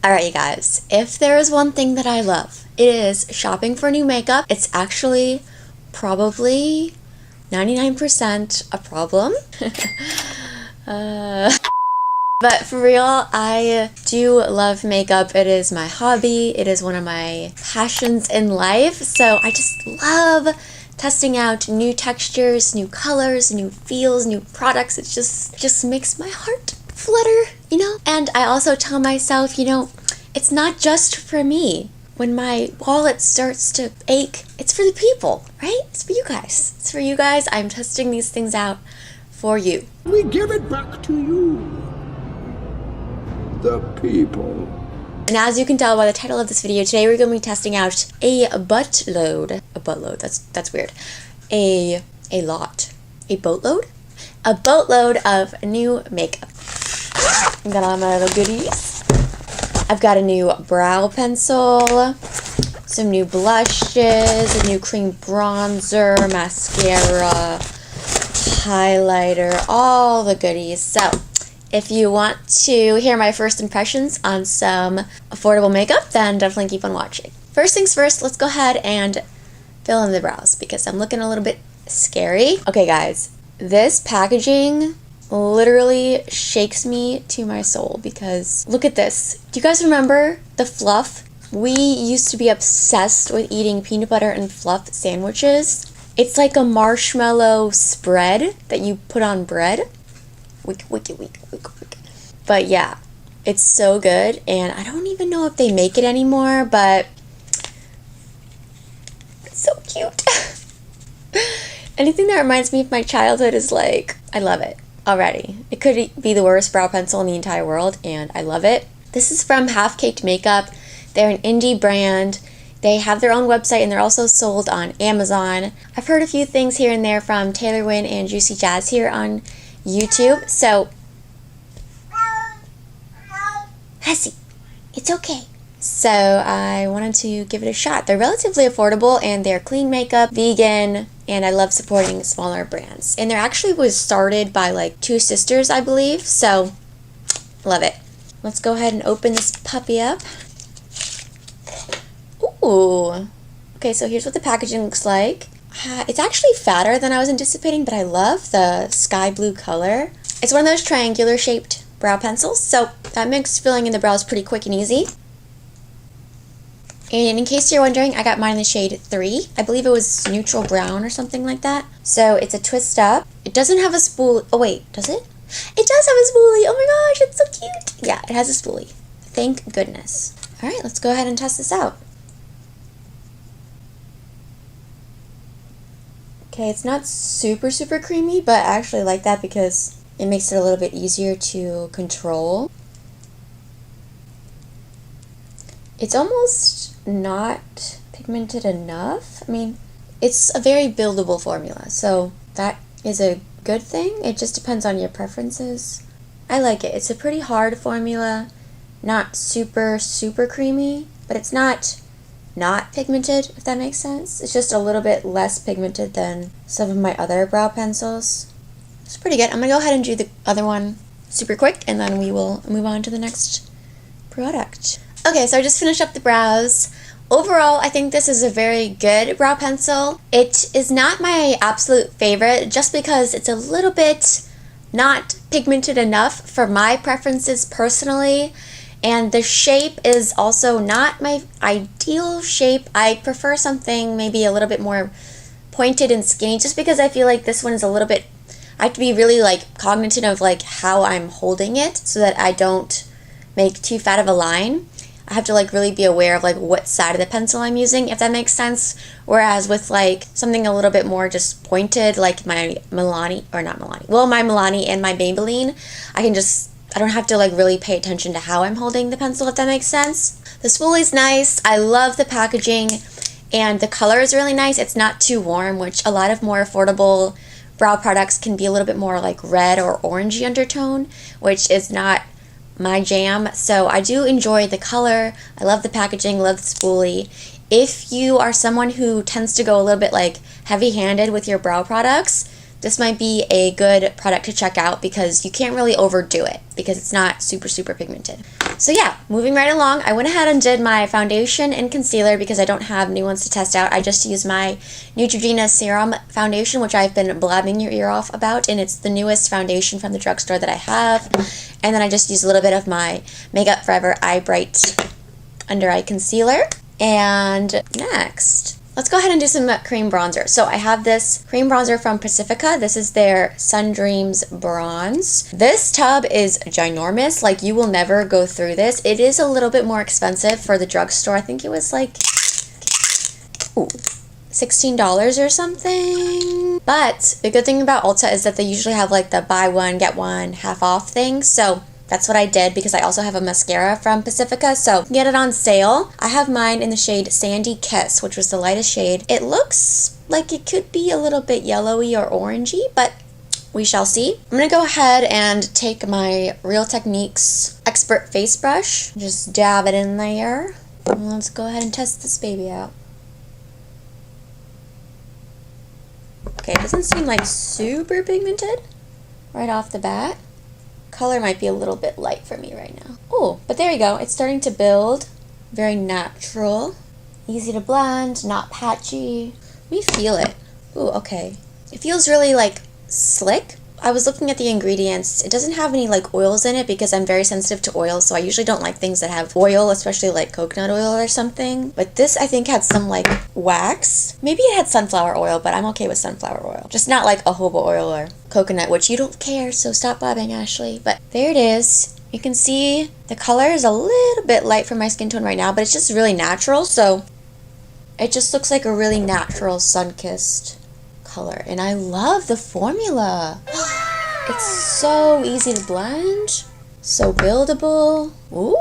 Alright, you guys, if there is one thing that I love, it is shopping for new makeup. It's actually probably 99% a problem. But for real, I do love makeup. It is my hobby. It is one of my passions in life. So I just love testing out new textures, new colors, new feels, new products. It just makes my heart flutter, you know? And I also tell myself, you know, it's not just for me. When my wallet starts to ache, it's for the people, right? It's for you guys. It's for you guys. I'm testing these things out for you. We give it back to you, the people. And as you can tell by the title of this video, today we're going to be testing out a boatload, that's weird, a boatload of new makeup. I've got all my little goodies. I've got a new brow pencil, some new blushes, a new cream bronzer, mascara, highlighter, all the goodies. So if you want to hear my first impressions on some affordable makeup, then definitely keep on watching. First things first, let's go ahead and fill in the brows because I'm looking a little bit scary. Okay guys, this packaging literally shakes me to my soul because look at this. Do you guys remember the fluff? We used to be obsessed with eating peanut butter and fluff sandwiches. It's like a marshmallow spread that you put on bread. But yeah, it's so good, and I don't even know if they make it anymore, but it's so cute. Anything that reminds me of my childhood is like, I love it already. It could be the worst brow pencil in the entire world, and I love it. This is from Half Caked Makeup. They're an indie brand. They have their own website, and they're also sold on Amazon. I've heard a few things here and there from Taylor Wynn and Juicy Jazz here on YouTube, so Hussy, it's okay. So I wanted to give it a shot. They're relatively affordable and they're clean makeup, vegan, and I love supporting smaller brands. And they're actually was started by like two sisters, I believe, so love it. Let's go ahead and open this puppy up. Ooh. Okay, so here's what the packaging looks like. It's actually fatter than I was anticipating, but I love the sky blue color. It's one of those triangular shaped brow pencils, so that makes filling in the brows pretty quick and easy. And in case you're wondering, I got mine in the shade 3. I believe it was neutral brown or something like that. So it's a twist up. It doesn't have a spool. Oh wait, does it? It does have a spoolie. Oh my gosh, it's so cute. Yeah, it has a spoolie. Thank goodness. All right, let's go ahead and test this out. Okay, it's not super creamy, but I actually like that because it makes it a little bit easier to control. It's almost not pigmented enough. I mean, it's a very buildable formula, so that is a good thing. It just depends on your preferences. I like it. It's a pretty hard formula, not super creamy, but it's not pigmented, if that makes sense. It's just a little bit less pigmented than some of my other brow pencils. It's pretty good. I'm gonna go ahead and do the other one super quick, and then we will move on to the next product. Okay, so I just finished up the brows. Overall, I think this is a very good brow pencil. It is not my absolute favorite just because it's a little bit not pigmented enough for my preferences personally. And the shape is also not my ideal shape. I prefer something maybe a little bit more pointed and skinny just because I feel like this one is a little bit, I have to be really like cognizant of like how I'm holding it so that I don't make too fat of a line. I have to like really be aware of like what side of the pencil I'm using, if that makes sense. Whereas with like something a little bit more just pointed, like my Milani, or not Milani, well my Milani and my Maybelline, I don't have to like really pay attention to how I'm holding the pencil, if that makes sense. The spoolie's nice. I love the packaging and the color is really nice. It's not too warm, which a lot of more affordable brow products can be a little bit more like red or orangey undertone, which is not my jam. So I do enjoy the color. I love the packaging, love the spoolie. If you are someone who tends to go a little bit like heavy-handed with your brow products, this might be a good product to check out because you can't really overdo it because it's not super pigmented. So yeah, moving right along, I went ahead and did my foundation and concealer because I don't have new ones to test out. I just used my Neutrogena Serum Foundation, which I've been blabbing your ear off about, and it's the newest foundation from the drugstore that I have. And then I just used a little bit of my Makeup Forever Eye Bright Under Eye Concealer. And next, let's go ahead and do some cream bronzer. So I have this cream bronzer from Pacifica. This is their Sun Dreams Bronze. This tub is ginormous. Like, you will never go through this. It is a little bit more expensive for the drugstore. I think it was like $16 or something. But the good thing about Ulta is that they usually have like the buy one, get one half off thing. So that's what I did because I also have a mascara from Pacifica, so get it on sale. I have mine in the shade Sandy Kiss, which was the lightest shade. It looks like it could be a little bit yellowy or orangey, but we shall see. I'm gonna go ahead and take my Real Techniques Expert Face Brush, just dab it in there. And let's go ahead and test this baby out. Okay, it doesn't seem like super pigmented right off the bat. Color might be a little bit light for me right now. Oh, but there you go. It's starting to build. Very natural. Easy to blend, not patchy. Let me feel it. Ooh, okay. It feels really like slick. I was looking at the ingredients. It doesn't have any like oils in it because I'm very sensitive to oil, so I usually don't like things that have oil, especially like coconut oil or something. But this I think had some like wax. Maybe it had sunflower oil, but I'm okay with sunflower oil. Just not like jojoba oil or coconut, which you don't care, so stop bobbing, Ashley. But there it is. You can see the color is a little bit light for my skin tone right now, but it's just really natural, so it just looks like a really natural sun-kissed color. And I love the formula. It's so easy to blend, so buildable. Ooh.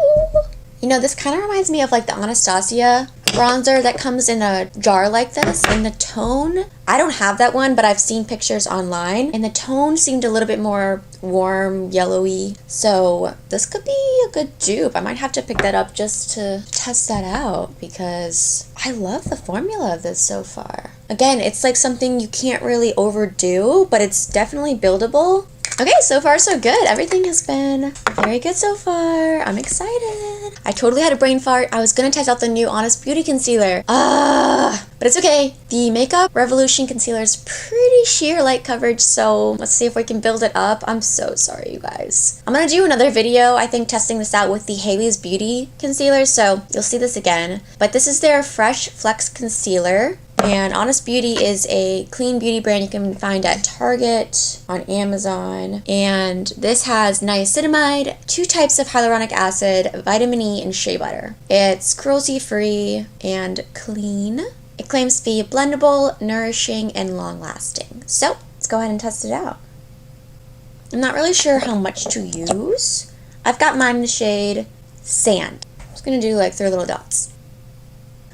You know, this kind of reminds me of like the Anastasia bronzer that comes in a jar like this. And the tone, I don't have that one, but I've seen pictures online, and the tone seemed a little bit more warm, yellowy. So this could be a good dupe. I might have to pick that up just to test that out because I love the formula of this so far. Again, it's like something you can't really overdo, but it's definitely buildable. Okay, so far so good. Everything has been very good so far. I'm excited. I totally had a brain fart. I was gonna test out the new Honest Beauty concealer. But it's okay. The Makeup Revolution concealer is pretty sheer light coverage, so let's see if we can build it up. I'm so sorry, you guys. I'm gonna do another video, I think, testing this out with the Hailey's Beauty concealer, so you'll see this again. But this is their Fresh Flex Concealer. And Honest Beauty is a clean beauty brand you can find at Target, on Amazon. And this has niacinamide, 2 types of hyaluronic acid, vitamin E, and shea butter. It's cruelty-free and clean. It claims to be blendable, nourishing, and long-lasting. So let's go ahead and test it out. I'm not really sure how much to use. I've got mine in the shade Sand. I'm just going to do like 3 little dots.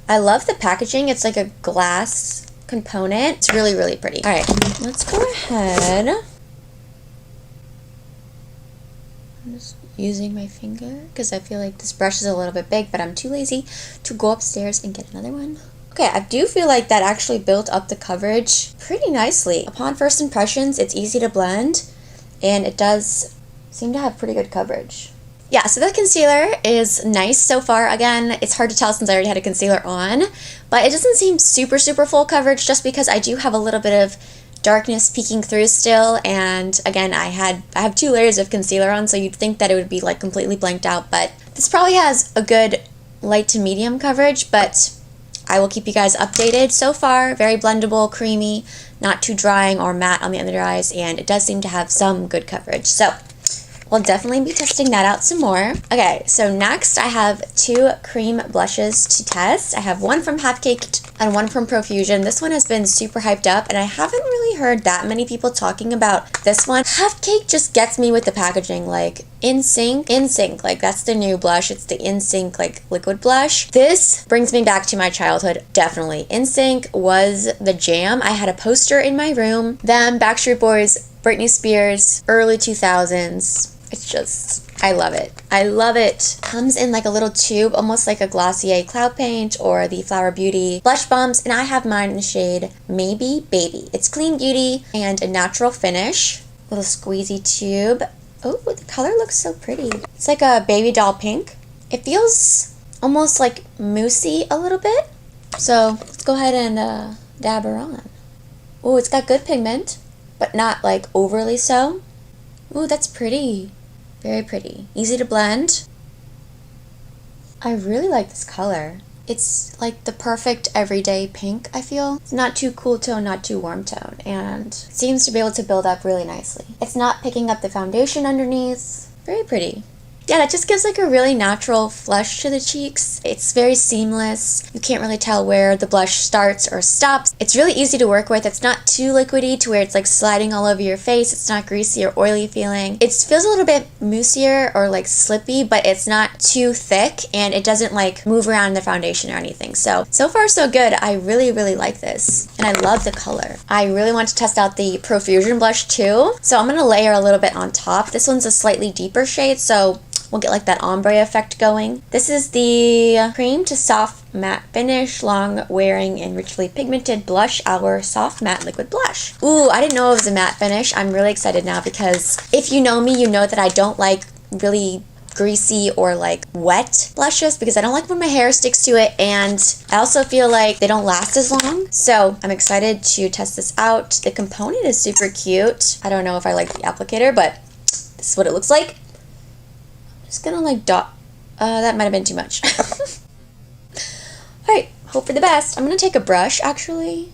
I love the packaging. It's like a glass component. It's really, really pretty. All right, let's go ahead. I'm just using my finger because I feel like this brush is a little bit big, but I'm too lazy to go upstairs and get another one. Okay, I do feel like that actually built up the coverage pretty nicely. Upon first impressions, it's easy to blend, and it does seem to have pretty good coverage. Yeah, so the concealer is nice so far. Again, it's hard to tell since I already had a concealer on, but it doesn't seem super, super full coverage just because I do have a little bit of darkness peeking through still. And again, I have 2 layers of concealer on, so you'd think that it would be like completely blanked out, but this probably has a good light to medium coverage, but I will keep you guys updated. So far, very blendable, creamy, not too drying or matte on the under eyes, and it does seem to have some good coverage. So we'll definitely be testing that out some more. Okay, so next I have 2 cream blushes to test. I have one from Half Caked and one from Profusion. This one has been super hyped up, and I haven't really heard that many people talking about this one. Half Caked just gets me with the packaging, like In Sync, like that's the new blush. It's the In Sync like liquid blush. This brings me back to my childhood, definitely. In Sync was the jam. I had a poster in my room. Them, Backstreet Boys, Britney Spears, early 2000s. It's just, I love it. I love it. Comes in like a little tube, almost like a Glossier Cloud Paint or the Flower Beauty Blush Bumps, and I have mine in the shade Maybe Baby. It's clean beauty and a natural finish. Little squeezy tube. Oh, the color looks so pretty. It's like a baby doll pink. It feels almost like moussey a little bit. So let's go ahead and dab her on. Oh, it's got good pigment, but not like overly so. Ooh, that's pretty. Very pretty. Easy to blend. I really like this color. It's like the perfect everyday pink, I feel. It's not too cool tone, not too warm tone, and it seems to be able to build up really nicely. It's not picking up the foundation underneath. Very pretty. Yeah, that just gives like a really natural flush to the cheeks. It's very seamless. You can't really tell where the blush starts or stops. It's really easy to work with. It's not too liquidy to where it's like sliding all over your face. It's not greasy or oily feeling. It feels a little bit moussier or like slippy, but it's not too thick and it doesn't like move around in the foundation or anything. So far so good. I really, really like this and I love the color. I really want to test out the Profusion blush too. So I'm going to layer a little bit on top. This one's a slightly deeper shade, so we'll get like that ombre effect going. This is the cream to soft matte finish, long wearing and richly pigmented blush hour soft matte liquid blush. Ooh, I didn't know it was a matte finish. I'm really excited now because if you know me, you know that I don't like really greasy or like wet blushes because I don't like when my hair sticks to it, and I also feel like they don't last as long. So I'm excited to test this out. The component is super cute. I don't know if I like the applicator, but this is what it looks like. Just gonna like dot. That might have been too much. Alright, hope for the best. I'm gonna take a brush actually.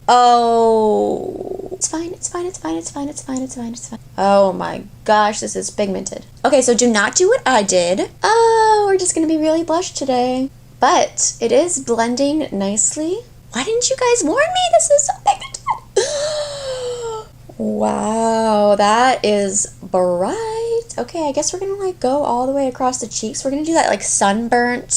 Oh, it's fine, it's fine, it's fine, it's fine, it's fine, it's fine, it's fine. Oh my gosh, this is pigmented. Okay, so do not do what I did. Oh, we're just gonna be really blushed today. But it is blending nicely. Why didn't you guys warn me? This is so pigmented. Wow, that is bright. Okay, I guess we're gonna like go all the way across the cheeks. We're gonna do that like sunburnt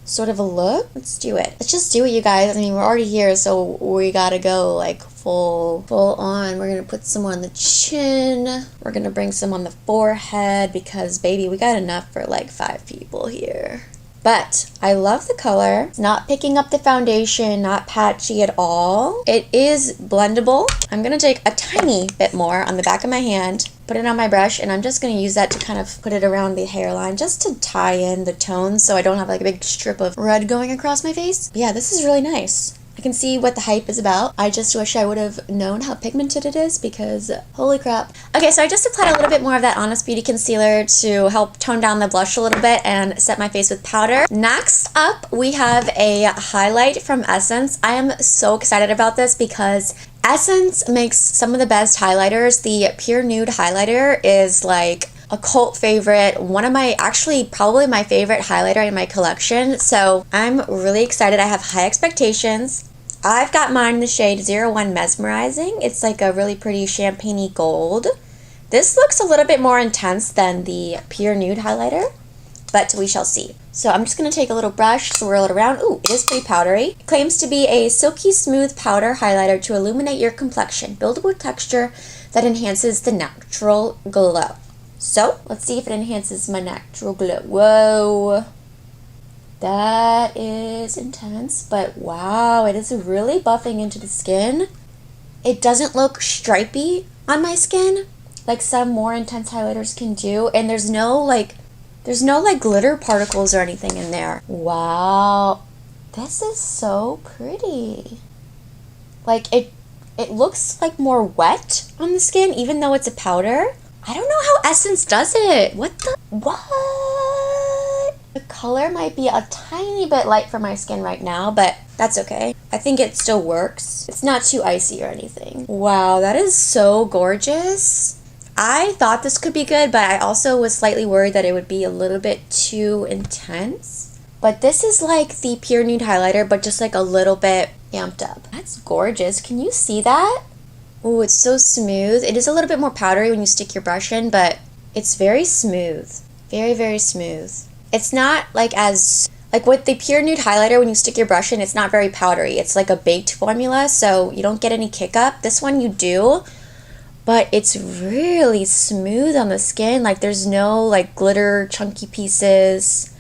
sort of a look. Let's do it. Let's just do it, you guys. I mean, we're already here, so we gotta go like full on. We're gonna put some on the chin. We're gonna bring some on the forehead because baby, we got enough for like 5 people here. But I love the color. It's not picking up the foundation, not patchy at all. It is blendable. I'm gonna take a tiny bit more on the back of my hand, put it on my brush, and I'm just gonna use that to kind of put it around the hairline just to tie in the tones so I don't have like a big strip of red going across my face. But yeah, this is really nice. I can see what the hype is about. I just wish I would have known how pigmented it is because holy crap. Okay, so I just applied a little bit more of that Honest Beauty concealer to help tone down the blush a little bit and set my face with powder. Next up, we have a highlight from Essence. I am so excited about this because Essence makes some of the best highlighters. The Pure Nude highlighter is like a cult favorite, one of my, actually probably my favorite highlighter in my collection. So I'm really excited. I have high expectations. I've got mine in the shade 01 Mesmerizing. It's like a really pretty champagne-y gold. This looks a little bit more intense than the Pure Nude highlighter, but we shall see. So I'm just going to take a little brush, swirl it around. Ooh, it is pretty powdery. It claims to be a silky smooth powder highlighter to illuminate your complexion. Buildable texture that enhances the natural glow. So let's see if it enhances my natural glow. Whoa. That is intense, but wow, it is really buffing into the skin. It doesn't look stripy on my skin like some more intense highlighters can do, and there's no like glitter particles or anything in there. Wow, this is so pretty. Like it looks like more wet on the skin even though it's a powder. I don't know how Essence does it. What? The color might be a tiny bit light for my skin right now, but that's okay. I think it still works. It's not too icy or anything. Wow, that is so gorgeous. I thought this could be good, but I also was slightly worried that it would be a little bit too intense. But this is like the Pure Nude highlighter, but just like a little bit amped up. That's gorgeous. Can you see that? Oh, it's so smooth. It is a little bit more powdery when you stick your brush in, but it's very smooth. Very, very smooth. It's not like as, like with the Pure Nude highlighter, when you stick your brush in, it's not very powdery. It's like a baked formula, so you don't get any kick up. This one you do, but it's really smooth on the skin. Like there's no like glitter chunky pieces.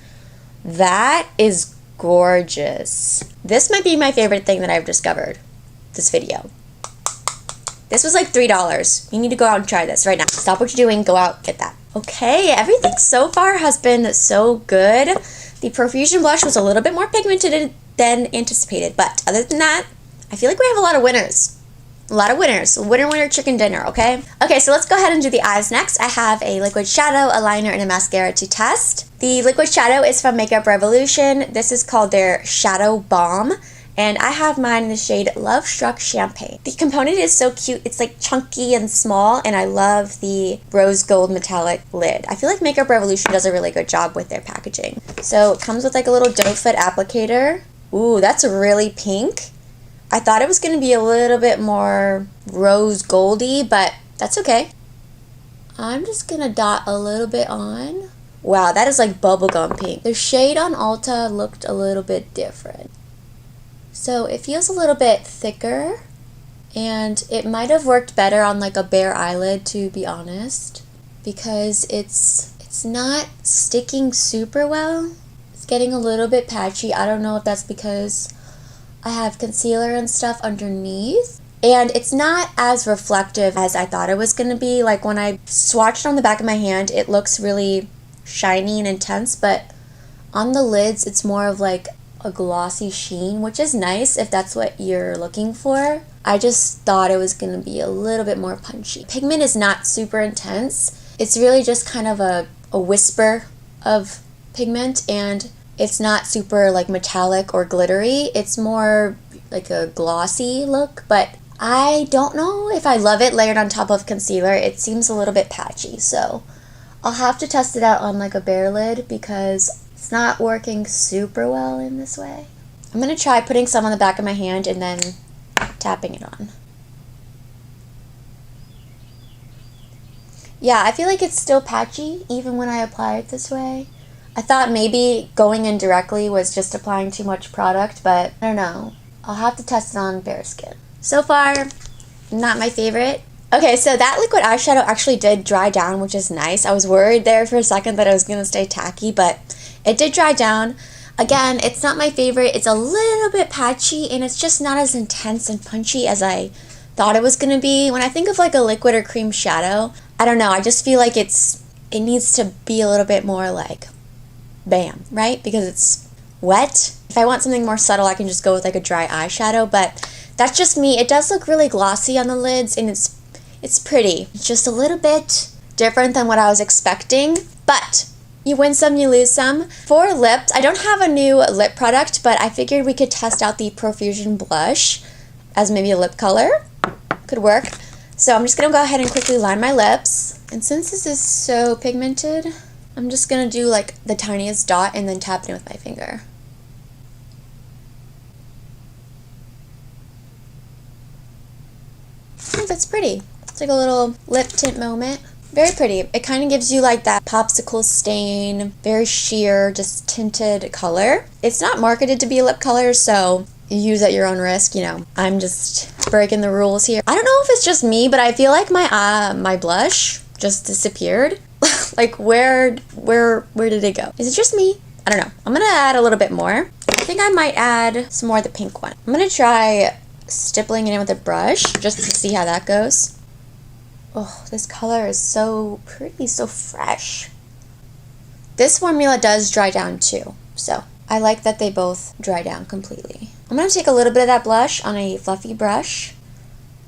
That is gorgeous. This might be my favorite thing that I've discovered this video. This was like $3. You need to go out and try this right now. Stop what you're doing, go out, get that. Okay, everything so far has been so good. The Profusion blush was a little bit more pigmented than anticipated, but other than that, I feel like we have a lot of winners. A lot of winners. Winner, winner, chicken dinner, okay? Okay, so let's go ahead and do the eyes next. I have a liquid shadow, a liner, and a mascara to test. The liquid shadow is from Makeup Revolution. This is called their Shadow Balm. And I have mine in the shade Love Struck Champagne. The component is so cute. It's like chunky and small, and I love the rose gold metallic lid. I feel like Makeup Revolution does a really good job with their packaging. So it comes with like a little doe foot applicator. Ooh, that's really pink. I thought it was going to be a little bit more rose goldy, but that's okay. I'm just going to dot a little bit on. Wow, that is like bubblegum pink. The shade on Ulta looked a little bit different. So it feels a little bit thicker, and it might have worked better on like a bare eyelid, to be honest, because it's not sticking super well. It's getting a little bit patchy. I don't know if that's because I have concealer and stuff underneath, and it's not as reflective as I thought it was going to be. Like when I swatched on the back of my hand, it looks really shiny and intense, but on the lids it's more of like a glossy sheen, which is nice if that's what you're looking for. I just thought it was going to be a little bit more punchy. Pigment is not super intense. It's really just kind of a whisper of pigment, and it's not super like metallic or glittery. It's more like a glossy look, but I don't know if I love it layered on top of concealer. It seems a little bit patchy, so I'll have to test it out on like a bare lid because it's not working super well in this way. I'm going to try putting some on the back of my hand and then tapping it on. Yeah, I feel like it's still patchy even when I apply it this way. I thought maybe going in directly was just applying too much product, but I don't know. I'll have to test it on bare skin. So far, not my favorite. Okay, so that liquid eyeshadow actually did dry down, which is nice. I was worried there for a second that it was going to stay tacky, but it did dry down. Again, it's not my favorite. It's a little bit patchy, and it's just not as intense and punchy as I thought it was going to be. When I think of like a liquid or cream shadow, I don't know. I just feel like it needs to be a little bit more like bam, right? Because it's wet. If I want something more subtle, I can just go with like a dry eyeshadow, but that's just me. It does look really glossy on the lids, and it's pretty. It's just a little bit different than what I was expecting, but you win some, you lose some. For lips, I don't have a new lip product, but I figured we could test out the Profusion blush as maybe a lip color. Could work. So I'm just going to go ahead and quickly line my lips. And since this is so pigmented, I'm just going to do like the tiniest dot and then tap it in with my finger. Oh, that's pretty. It's like a little lip tint moment. Very pretty. It kind of gives you like that popsicle stain, very sheer, just tinted color. It's not marketed to be a lip color, so you use at your own risk, you know. I'm just breaking the rules here. I don't know if it's just me, but I feel like my blush just disappeared. Like where did it go? Is it just me? I don't know. I'm gonna add a little bit more. I think I might add some more of the pink one. I'm gonna try stippling it in with a brush just to see how that goes. Oh, this color is so pretty, so fresh. This formula does dry down too, so I like that they both dry down completely. I'm going to take a little bit of that blush on a fluffy brush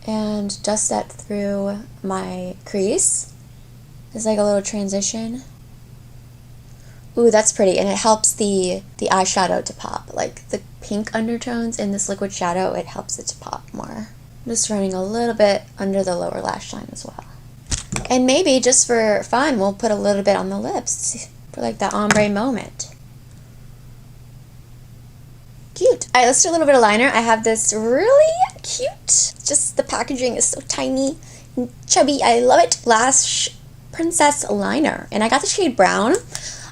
and dust that through my crease. It's like a little transition. Ooh, that's pretty, and it helps the eyeshadow to pop. Like the pink undertones in this liquid shadow, it helps it to pop more. I'm just running a little bit under the lower lash line as well. And maybe just for fun, we'll put a little bit on the lips for like that ombre moment. Cute. All right, let's do a little bit of liner. I have this really cute, just the packaging is so tiny and chubby. I love it. Lash Princess liner, and I got the shade brown.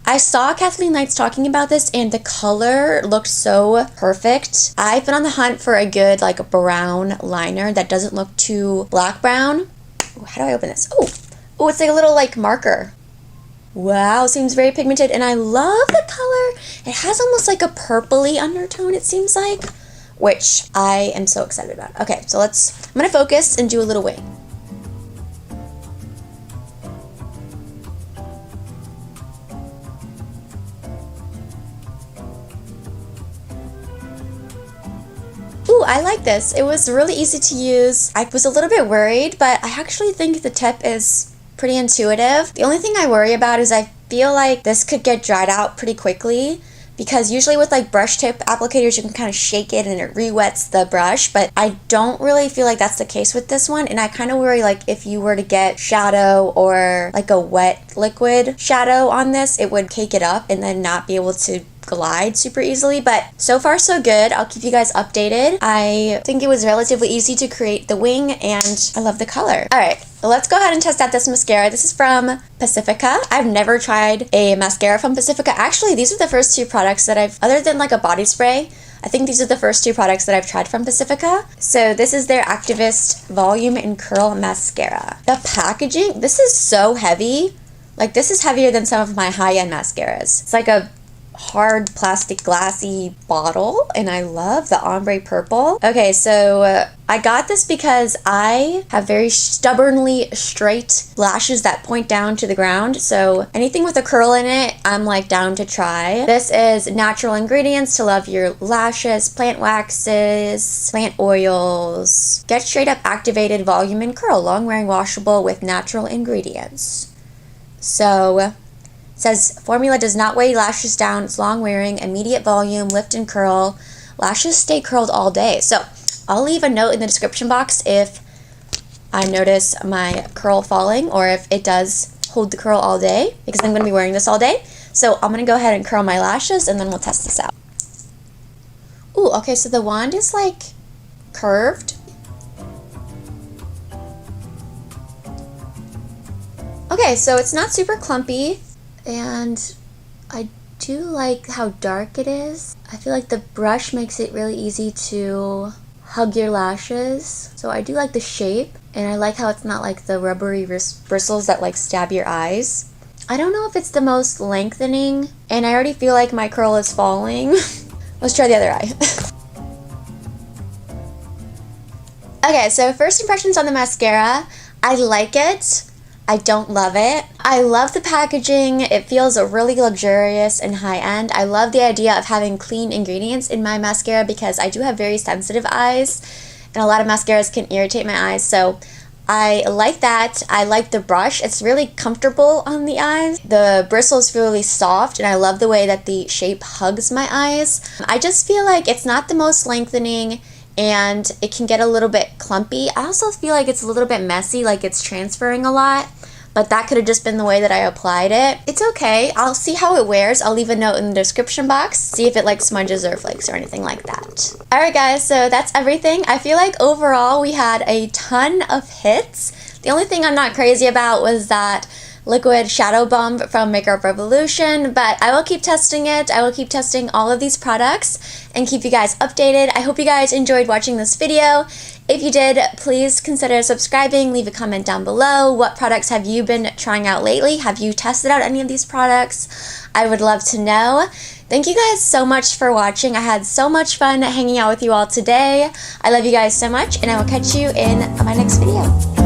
I saw Kathleen Knights talking about this, and the color looked so perfect. I've been on the hunt for a good like a brown liner that doesn't look too black brown. Ooh, how do I open this? Oh, it's like a little like marker. Wow, seems very pigmented, and I love the color. It has almost like a purpley undertone, it seems like. which I am so excited about. Okay, so I'm gonna focus and do a little wing. Ooh, I like this. It was really easy to use. I was a little bit worried, but I actually think the tip is pretty intuitive. The only thing I worry about is I feel like this could get dried out pretty quickly, because usually with like brush tip applicators you can kind of shake it and it re-wets the brush, but I don't really feel like that's the case with this one. And I kind of worry like if you were to get shadow or like a wet liquid shadow on this, it would cake it up and then not be able to glide super easily. But so far so good. I'll keep you guys updated. I think it was relatively easy to create the wing and I love the color. All right, let's go ahead and test out this mascara. This is from Pacifica. I've never tried a mascara from Pacifica. Actually, these are the first two products that other than like a body spray, I think these are the first two products that I've tried from Pacifica. So this is their Activist Volume and Curl Mascara. The packaging, this is so heavy. Like this is heavier than some of my high-end mascaras. It's like a hard plastic glassy bottle and I love the ombre purple. Okay, so I got this because I have very stubbornly straight lashes that point down to the ground, so anything with a curl in it I'm like down to try. This is natural ingredients to love your lashes, plant waxes, plant oils. Get straight up activated volume and curl, long wearing washable with natural ingredients. So says formula does not weigh lashes down, it's long wearing, immediate volume, lift and curl. Lashes stay curled all day. So I'll leave a note in the description box if I notice my curl falling or if it does hold the curl all day, because I'm going to be wearing this all day. So I'm going to go ahead and curl my lashes and then we'll test this out. Ooh, okay, so the wand is like curved. Okay, so it's not super clumpy. And I do like how dark it is. I feel like the brush makes it really easy to hug your lashes. So I do like the shape, and I like how it's not like the rubbery bristles that like stab your eyes. I don't know if it's the most lengthening, and I already feel like my curl is falling. Let's try the other eye. Okay, so first impressions on the mascara. I like it. I don't love it. I love the packaging. It feels really luxurious and high-end. I love the idea of having clean ingredients in my mascara because I do have very sensitive eyes and a lot of mascaras can irritate my eyes. So I like that. I like the brush. It's really comfortable on the eyes. The bristles feel really soft and I love the way that the shape hugs my eyes. I just feel like it's not the most lengthening and it can get a little bit clumpy. I also feel like it's a little bit messy, like it's transferring a lot, but that could have just been the way that I applied it. It's okay. I'll see how it wears. I'll leave a note in the description box, see if it like smudges or flakes or anything like that. Alright guys, so that's everything. I feel like overall we had a ton of hits. The only thing I'm not crazy about was that liquid shadow bomb from Makeup Revolution, but I will keep testing it. I will keep testing all of these products and keep you guys updated. I hope you guys enjoyed watching this video. If you did, please consider subscribing, leave a comment down below. What products have you been trying out lately? Have you tested out any of these products? I would love to know. Thank you guys so much for watching. I had so much fun hanging out with you all today. I love you guys so much, and I will catch you in my next video.